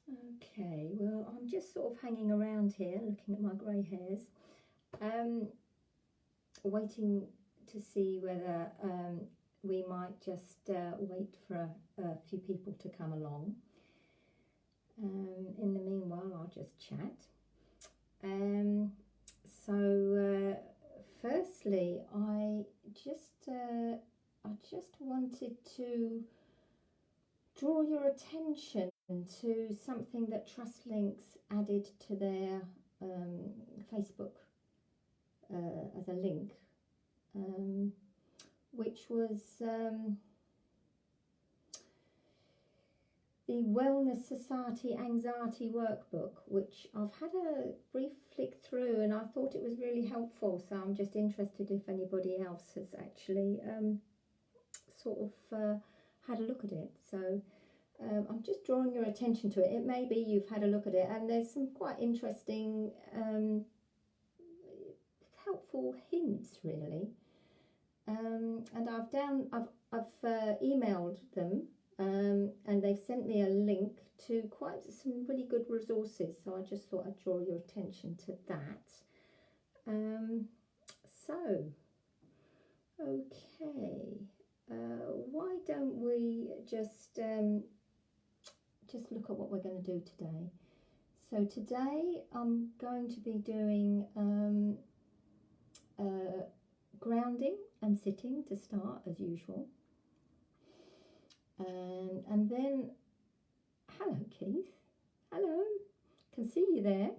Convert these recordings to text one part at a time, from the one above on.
Okay, well, I'm just sort of hanging around here looking at my grey hairs, waiting to see whether we might just wait for a few people to come along. In the meanwhile, I'll just chat. Firstly, I just wanted to draw your attention to something that TrustLinks added to their Facebook as a link, which was the Wellness Society Anxiety Workbook, which I've had a brief flick through and I thought it was really helpful, so I'm just interested if anybody else has actually had a look at it. So I'm just drawing your attention to it. It may be you've had a look at it, and there's some quite interesting helpful hints really, and I've emailed them, and they've sent me a link to quite some really good resources, so I just thought I'd draw your attention to that. Okay, why don't we just look at what we're going to do today. So today I'm going to be doing grounding and sitting to start, as usual. And then, hello Keith, hello, can see you there.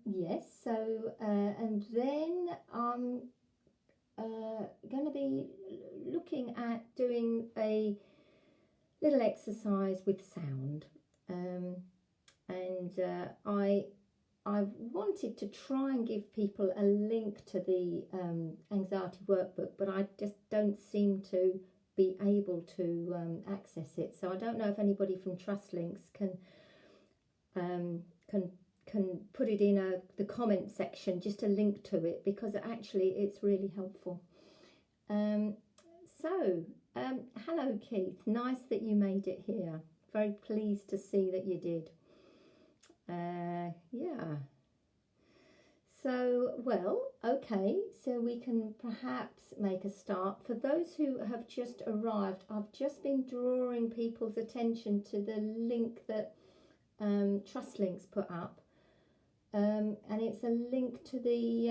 Yes, so and then I'm going to be looking at doing a little exercise with sound, and I wanted to try and give people a link to the anxiety workbook, but I just don't seem to be able to access it. So I don't know if anybody from TrustLinks can put it in the comment section, just a link to it, because actually it's really helpful. Hello Keith, nice that you made it here. Very pleased to see that you did. Yeah. So, well, okay, so we can perhaps make a start. For those who have just arrived, I've just been drawing people's attention to the link that TrustLinks put up, and it's a link to the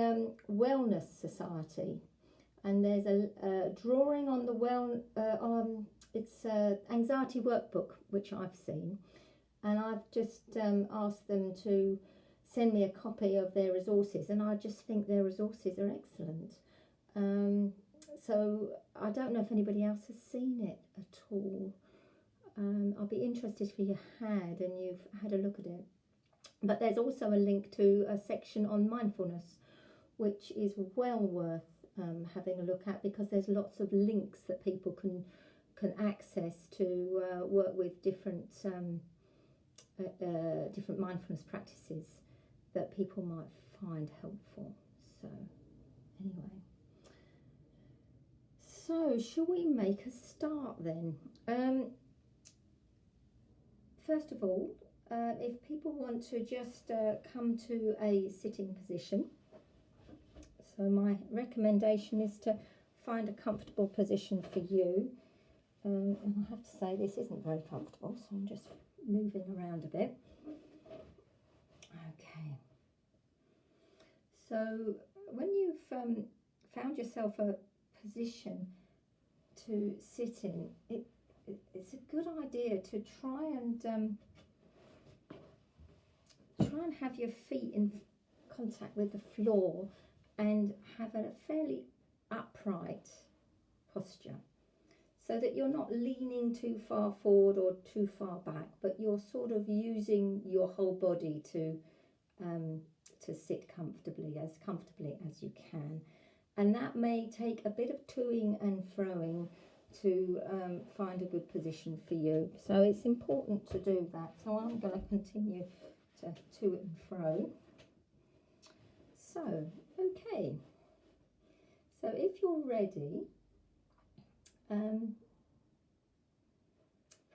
Wellness Society. And there's a drawing on the it's anxiety workbook, which I've seen, and I've just asked them to send me a copy of their resources, and I just think their resources are excellent. So I don't know if anybody else has seen it at all. I'll be interested if you had and you've had a look at it. But there's also a link to a section on mindfulness, which is well worth having a look at, because there's lots of links that people can access to work with different mindfulness practices that people might find helpful. So anyway, so shall we make a start then? First of all, if people want to just come to a sitting position. So my recommendation is to find a comfortable position for you. And I have to say this isn't very comfortable, so I'm just moving around a bit. Okay. So when you've found yourself a position to sit in, it's a good idea to try and have your feet in contact with the floor and have a fairly upright posture, so that you're not leaning too far forward or too far back, but you're sort of using your whole body to sit comfortably as you can. And that may take a bit of toing and froing to find a good position for you. So it's important to do that. So I'm going to continue to and fro. So, okay. So if you're ready,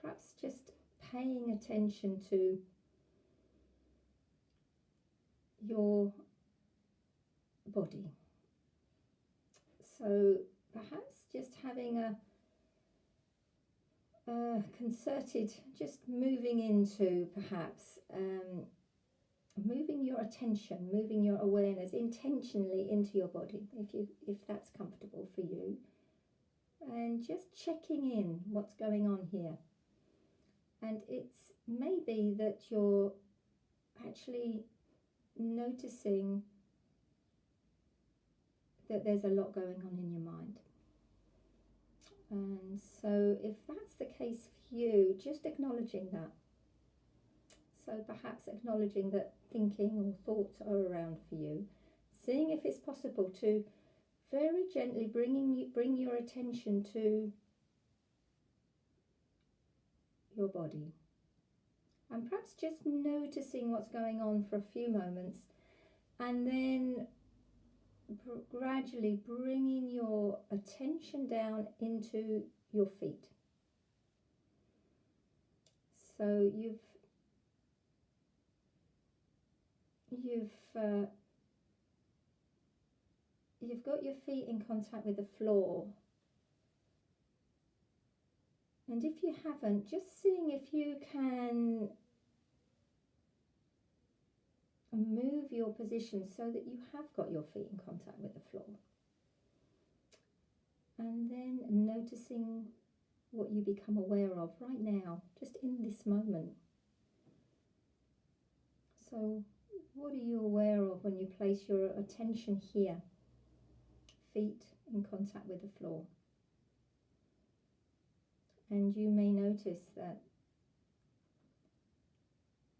perhaps just paying attention to your body. So perhaps just having a concerted, just moving into perhaps moving your attention, moving your awareness intentionally into your body, if that's comfortable for you, and just checking in what's going on here. And it's maybe that you're actually noticing that there's a lot going on in your mind. And so if that's the case for you, just acknowledging that. So perhaps acknowledging that thinking or thoughts are around for you, seeing if it's possible to very gently bring your attention to your body. And perhaps just noticing what's going on for a few moments, and then gradually bringing your attention down into your feet. So you've got your feet in contact with the floor. And if you haven't, just seeing if you can move your position so that you have got your feet in contact with the floor. And then noticing what you become aware of right now, just in this moment. So what are you aware of when you place your attention here? Feet in contact with the floor. And you may notice that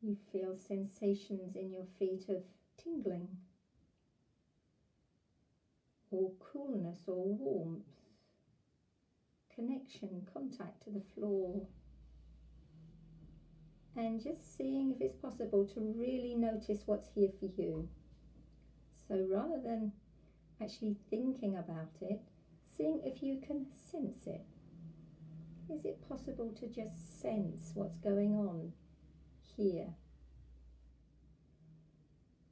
you feel sensations in your feet of tingling, or coolness, or warmth, connection, contact to the floor. And just seeing if it's possible to really notice what's here for you. So rather than actually thinking about it, seeing if you can sense it. Is it possible to just sense what's going on here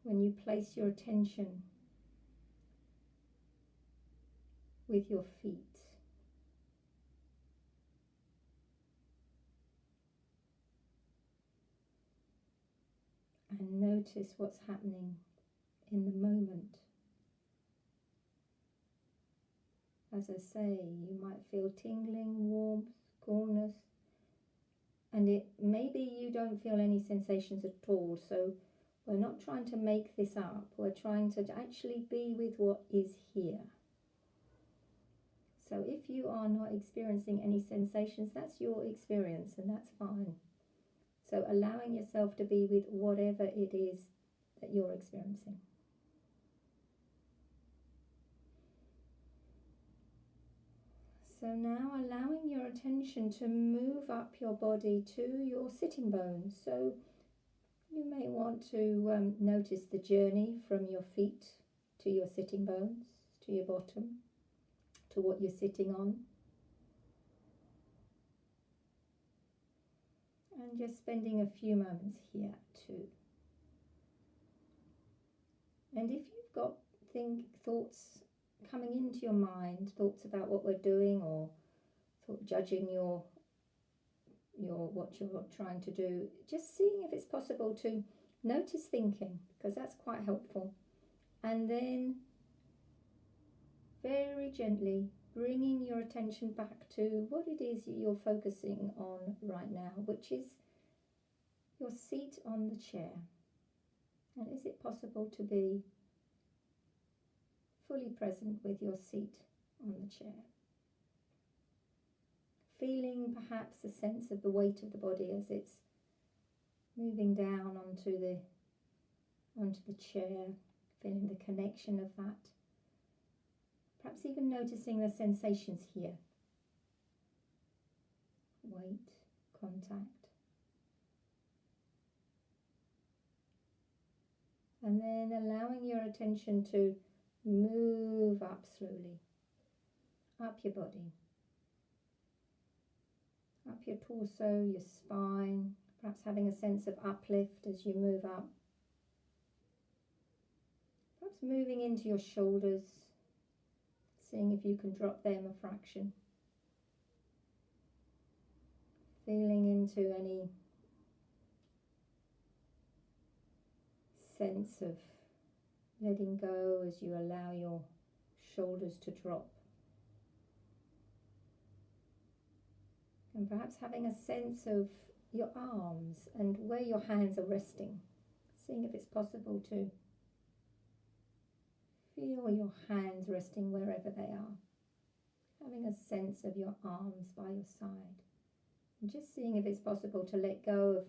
when you place your attention with your feet? And notice what's happening in the moment. As I say, you might feel tingling, warmth, coolness, and maybe you don't feel any sensations at all. So we're not trying to make this up. We're trying to actually be with what is here. So if you are not experiencing any sensations, that's your experience, and that's fine. So allowing yourself to be with whatever it is that you're experiencing. So now allowing your attention to move up your body to your sitting bones. So you may want to notice the journey from your feet to your sitting bones, to your bottom, to what you're sitting on. And just spending a few moments here too. And if you've got thoughts coming into your mind, thoughts about what we're doing, or judging what you're trying to do, just seeing if it's possible to notice thinking, because that's quite helpful. And then very gently bringing your attention back to what it is you're focusing on right now, which is your seat on the chair. And is it possible to be fully present with your seat on the chair? Feeling perhaps a sense of the weight of the body as it's moving down onto the chair, feeling the connection of that. Perhaps even noticing the sensations here. Weight, contact. And then allowing your attention to move up slowly, up your body, up your torso, your spine, perhaps having a sense of uplift as you move up. Perhaps moving into your shoulders, seeing if you can drop them a fraction. Feeling into any sense of letting go as you allow your shoulders to drop. And perhaps having a sense of your arms and where your hands are resting. Seeing if it's possible to feel your hands resting wherever they are. Having a sense of your arms by your side. And just seeing if it's possible to let go of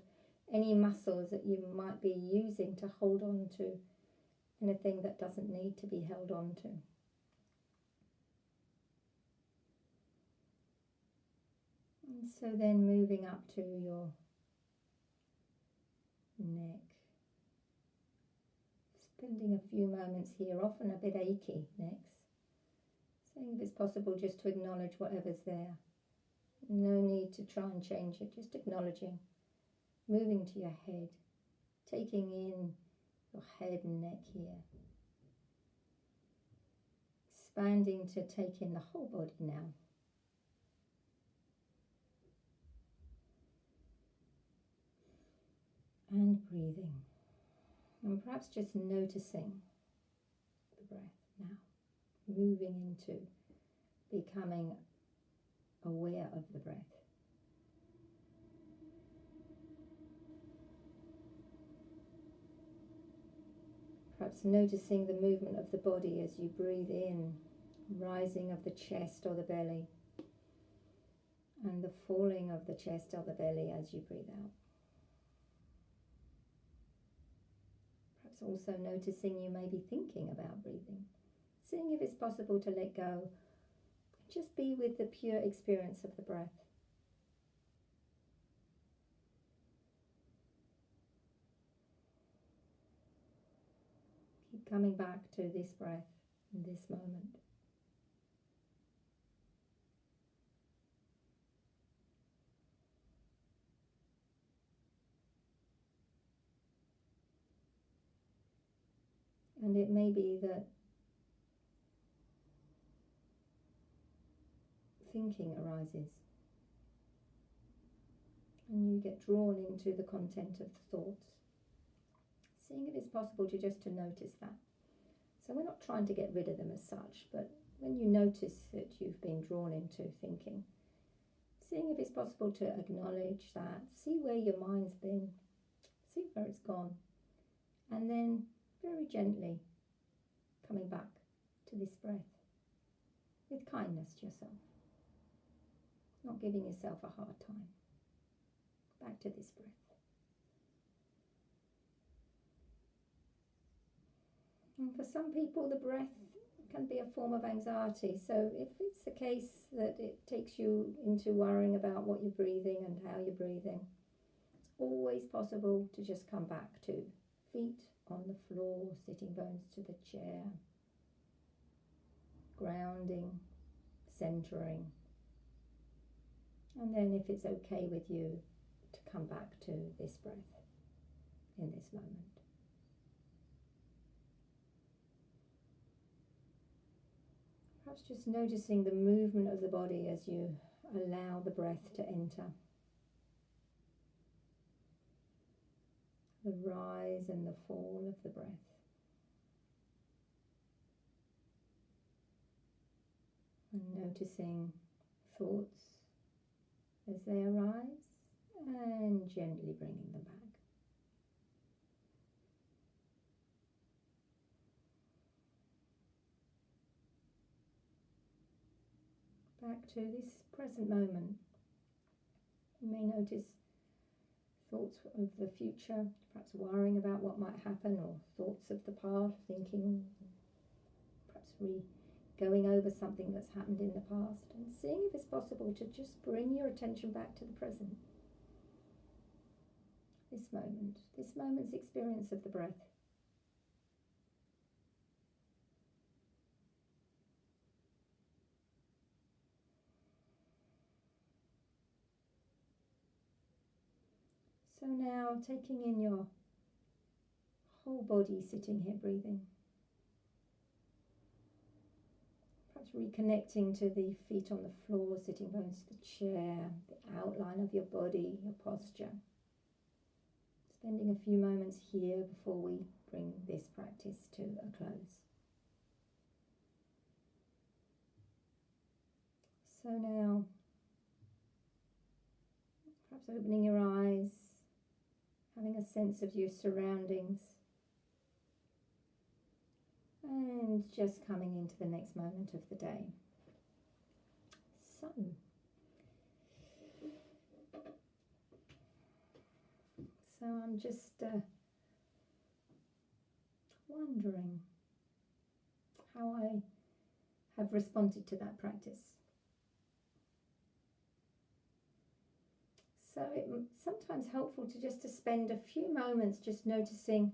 any muscles that you might be using to hold on to anything that doesn't need to be held on to. And so then moving up to your neck. Spending a few moments here, often a bit achy necks. Seeing if it's possible just to acknowledge whatever's there. No need to try and change it, just acknowledging. Moving to your head, taking in your head and neck here. Expanding to take in the whole body now. And breathing. And perhaps just noticing the breath now. Moving into becoming aware of the breath. Perhaps noticing the movement of the body as you breathe in, rising of the chest or the belly, and the falling of the chest or the belly as you breathe out. Perhaps also noticing you may be thinking about breathing, seeing if it's possible to let go, just be with the pure experience of the breath. Keep coming back to this breath in this moment. And it may be that thinking arises and you get drawn into the content of the thoughts. Seeing if it's possible to notice that. So we're not trying to get rid of them as such, but when you notice that you've been drawn into thinking, seeing if it's possible to acknowledge that, see where your mind's been, see where it's gone, and then very gently coming back to this breath with kindness to yourself, not giving yourself a hard time. Back to this breath. And for some people, the breath can be a form of anxiety. So if it's the case that it takes you into worrying about what you're breathing and how you're breathing, it's always possible to just come back to feet on the floor, sitting bones to the chair, grounding, centering. And then if it's okay with you, to come back to this breath in this moment. Perhaps just noticing the movement of the body as you allow the breath to enter. The rise and the fall of the breath. And noticing thoughts as they arise and gently bringing them back. Back to this present moment. You may notice thoughts of the future, perhaps worrying about what might happen, or thoughts of the past, thinking, perhaps going over something that's happened in the past, and seeing if it's possible to just bring your attention back to the present. This moment's experience of the breath. So now taking in your whole body, sitting here breathing. Perhaps reconnecting to the feet on the floor, sitting bones to the chair, the outline of your body, your posture. Spending a few moments here before we bring this practice to a close. So now, perhaps opening your eyes, having a sense of your surroundings, and just coming into the next moment of the day. So I'm just wondering how I have responded to that practice. So it's sometimes helpful to spend a few moments just noticing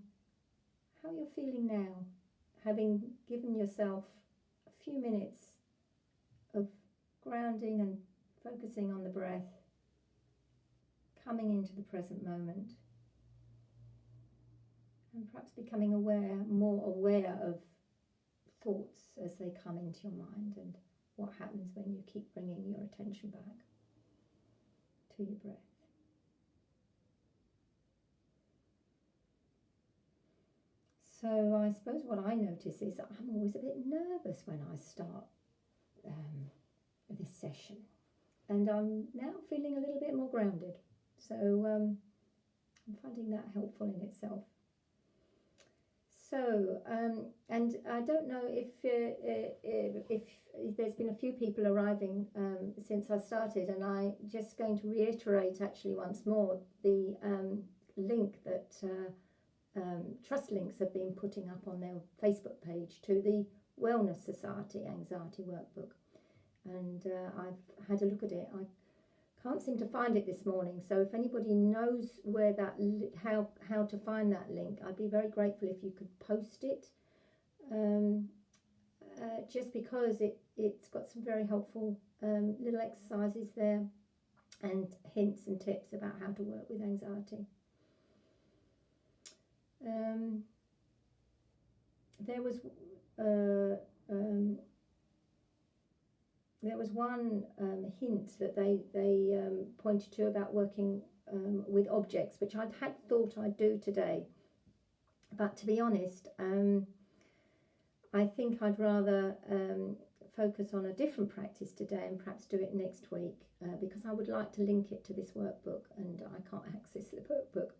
how you're feeling now, having given yourself a few minutes of grounding and focusing on the breath, coming into the present moment, and perhaps becoming more aware of thoughts as they come into your mind and what happens when you keep bringing your attention back to your breath. So I suppose what I notice is I'm always a bit nervous when I start this session, and I'm now feeling a little bit more grounded. So I'm finding that helpful in itself. So and I don't know if there's been a few people arriving since I started, and I'm just going to reiterate actually once more the link that Trust Links have been putting up on their Facebook page to the Wellness Society Anxiety Workbook, and I've had a look at it. I can't seem to find it this morning, so if anybody knows where that how to find that link, I'd be very grateful if you could post it, just because it's got some very helpful little exercises there and hints and tips about how to work with anxiety. There was one hint that they pointed to about working with objects, which I'd had thought I'd do today. But to be honest, I think I'd rather focus on a different practice today and perhaps do it next week, because I would like to link it to this workbook, and I can't access the workbook.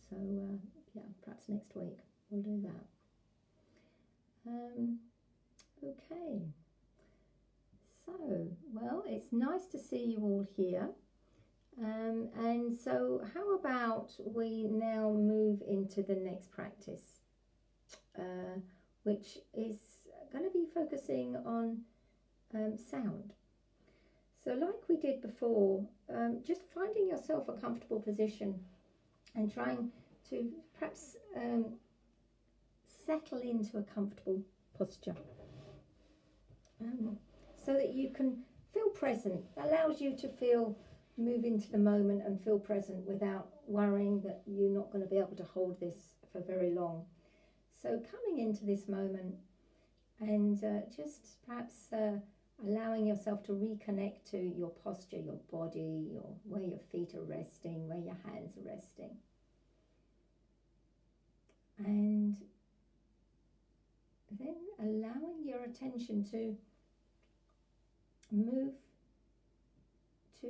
So yeah, perhaps next week we'll do that. Okay. So, well, it's nice to see you all here. And so how about we now move into the next practice, which is going to be focusing on sound. So like we did before, just finding yourself a comfortable position and trying to perhaps settle into a comfortable posture. So that you can feel present, allows you to move into the moment and feel present without worrying that you're not going to be able to hold this for very long. So coming into this moment and just perhaps allowing yourself to reconnect to your posture, your body, where your feet are resting, where your hands are resting. And then allowing your attention to move to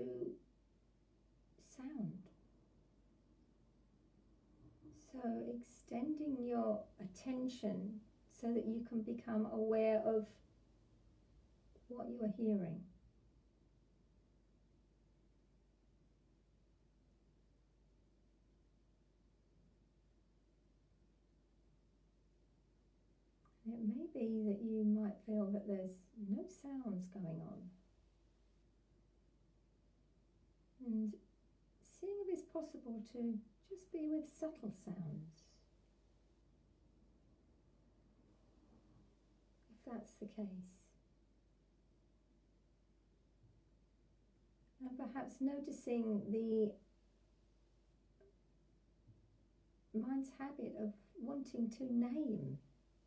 sound. So extending your attention so that you can become aware of what you are hearing. It may be that you might feel that there's no sounds going on. And seeing if it's possible to just be with subtle sounds. If that's the case. And perhaps noticing the mind's habit of wanting to name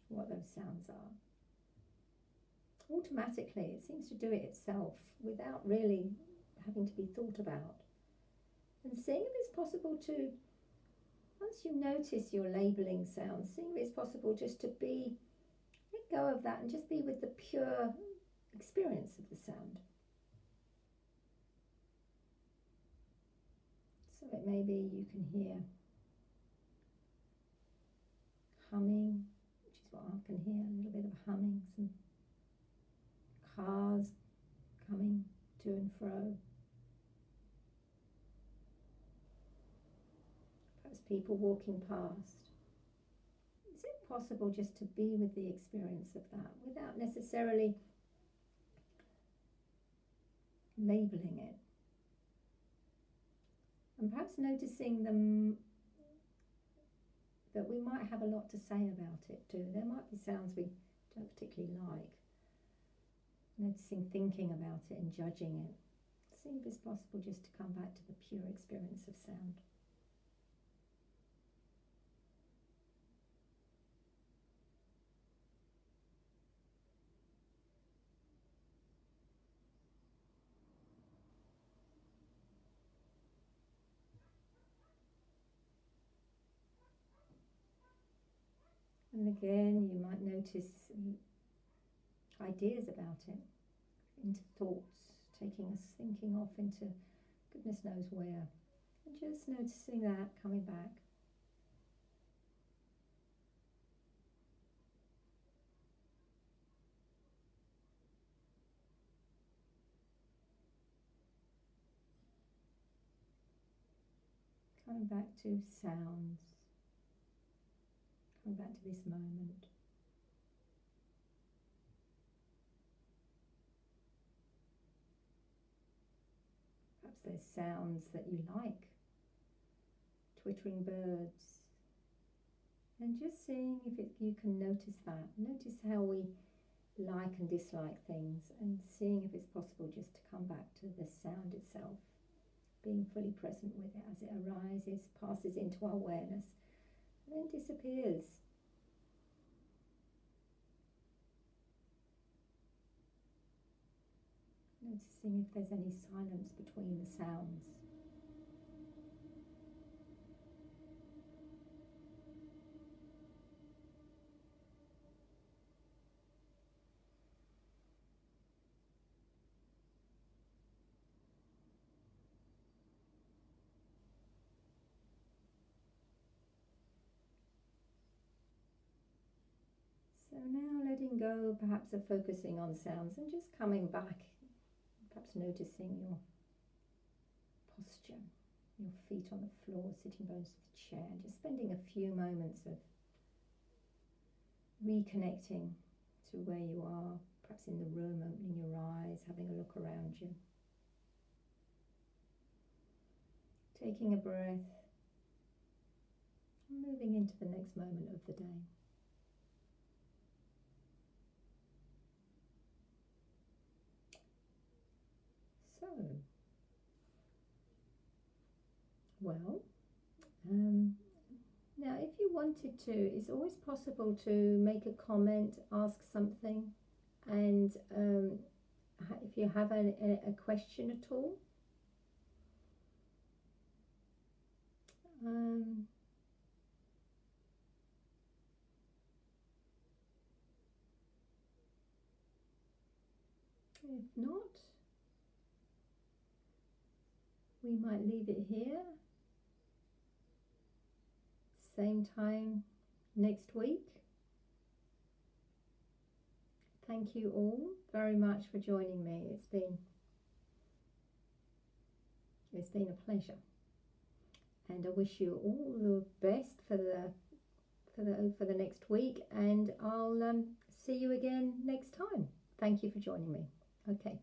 what those sounds are. Automatically, it seems to do it itself without really having to be thought about. And seeing if it's possible to, once you notice your labelling sounds, seeing if it's possible just to let go of that and just be with the pure experience of the sound. So it may be you can hear humming, which is what I can hear, a little bit of humming, some cars coming to and fro. Perhaps people walking past. Is it possible just to be with the experience of that without necessarily labelling it? And perhaps noticing them, that we might have a lot to say about it too. There might be sounds we don't particularly like. Noticing, thinking about it and judging it. See if it's possible just to come back to the pure experience of sound. And again, you might notice ideas about it, into thoughts, taking us thinking off into goodness knows where. And just noticing that coming back. Coming back to sounds. Coming back to this moment. Perhaps there's sounds that you like. Twittering birds. And just seeing if you can notice that. Notice how we like and dislike things, and seeing if it's possible just to come back to the sound itself. Being fully present with it as it arises, passes into our awareness, and then disappears. Noticing if there's any silence between the sounds. So now letting go perhaps of focusing on sounds and just coming back, perhaps noticing your posture, your feet on the floor, sitting bones of the chair, just spending a few moments of reconnecting to where you are, perhaps in the room, opening your eyes, having a look around you. Taking a breath, and moving into the next moment of the day. So, well, now if you wanted to, it's always possible to make a comment, ask something, and if you have a question at all. If not, we might leave it here. Same time next week. Thank you all very much for joining me. It's been a pleasure, and I wish you all the best for the next week, and I'll see you again next time. Thank you for joining me. Okay.